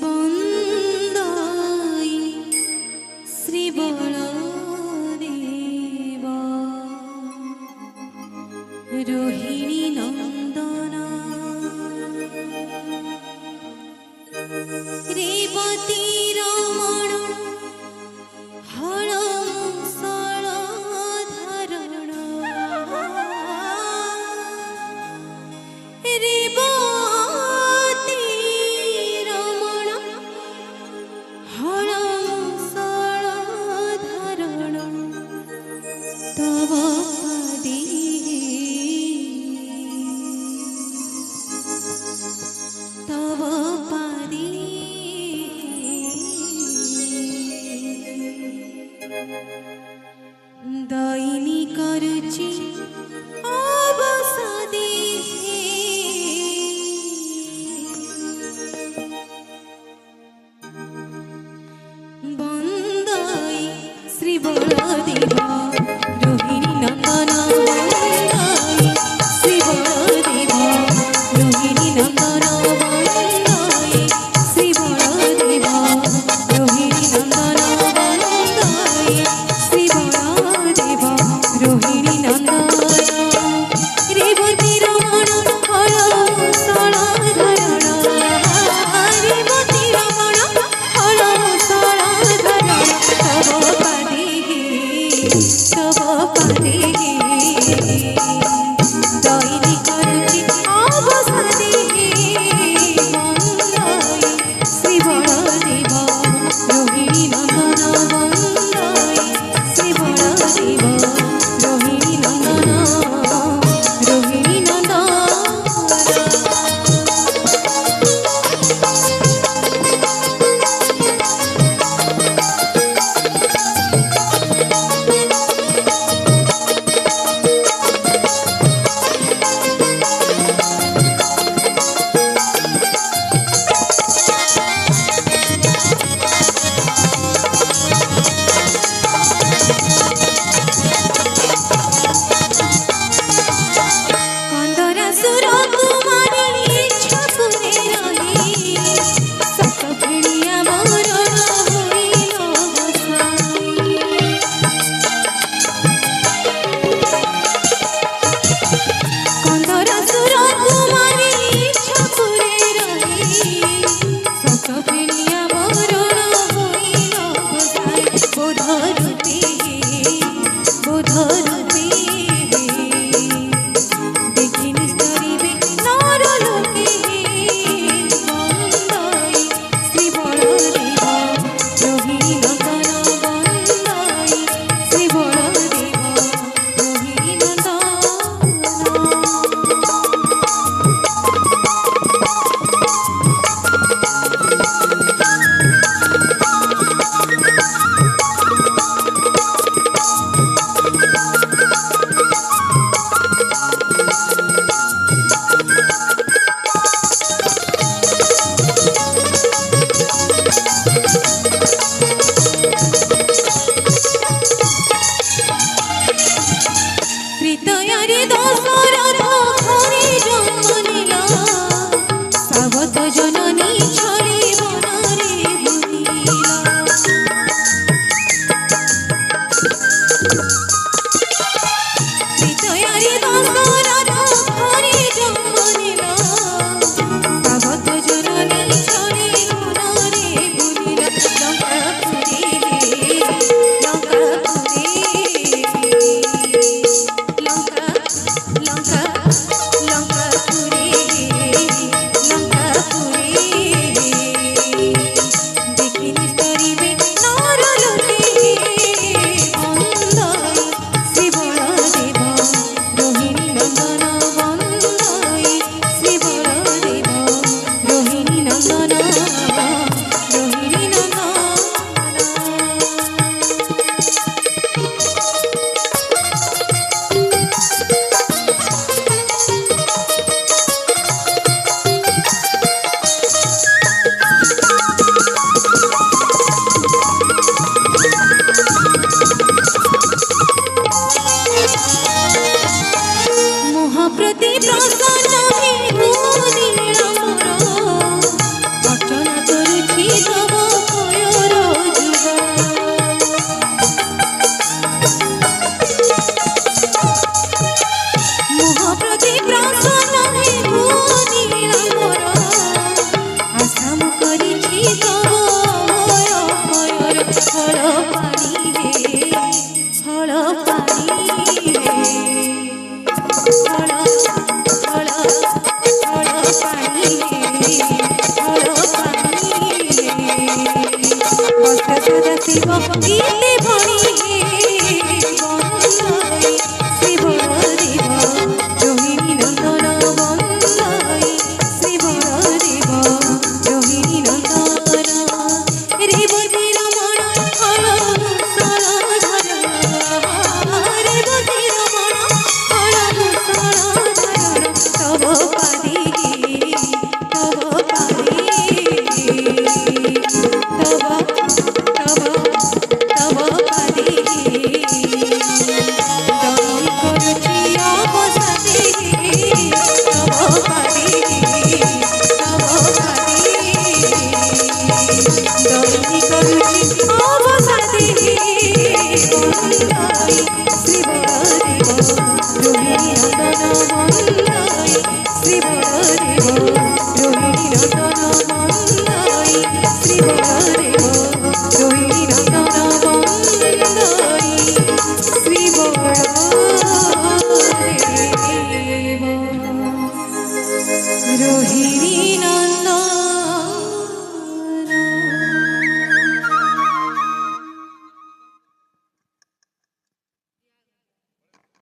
বন্দাই শ্রী বলদেবা রোহিণী নন্দনা রেবতী রমণ হর মুসল ধারণ রেবতী রমণ হর মুসল ধারণ তব পাদে তব পাদে দাইনি করছি অবসাদে বন্দাই শ্রী বলদেবা রোহিণী নন্দনা বন্দাই শ্রী বলদেবা রোহিণী নন্দনা বন্দাই শ্রী বলদেবা রোহিণী নন্দনা বন্দাই শ্রী বলদেবা রোহিণী নন্দনা রেবতী রমণ হর মুসল ধারণ রেবতী রমণ হর মুসল ধারণ তব পাদে দৈনি করছি অবসাদে বন্দাই শ্রী বলদেবা রোহিণী নন্দনা বন্দাই শ্রী বলদেবা রোহিণী নন্দনা রোহিণী নন্দনা কন্দরা সুর কুমারী ছপুরে রহি সত ভিড়িয়া বরণ হইল গোসাই কন্দরা সুর কুমারী ছপুরে রহি সত ভিড়িয়া বরণ হইল গোসাই বোধ রূপে দেখিনি স্তরিবে নরলোকে বন্দাই শ্রী বলদেবা রোহিণী নন্দনা বন্দাই শ্রী বলদেবা রোহিণী নন্দনা ত্রিতয়ারে দশরথ ঘরে জন্ম নিলা সাবত জননী ছড়ি বনরে বুলিলা ত্রিতয়ারে দশরথ ঘরে জন্ম নিলা সাবত জননী ছড়ি বনরে বুলিলা লঙ্কাপুরে লঙ্কাপুরে শিব গীতে ভণি বন্দাই শ্রী বলদেব রোহিণী নন্দন বন্দাই শ্রী বলদেব রোহিণী নন্দন রেবতী রমণ হর মুসলধর রেবতী রমণ হর মুসলধর তব পাদে তব পাদে তব তব পাদে দমন করছি অবসাদে তব পাদে তব পাদে দমন করছি অবসাদে বন্দাই শ্রী বলদেব রোহিণী নন্দন বন্দাই শ্রী বলদেব রোহিণী নন্দন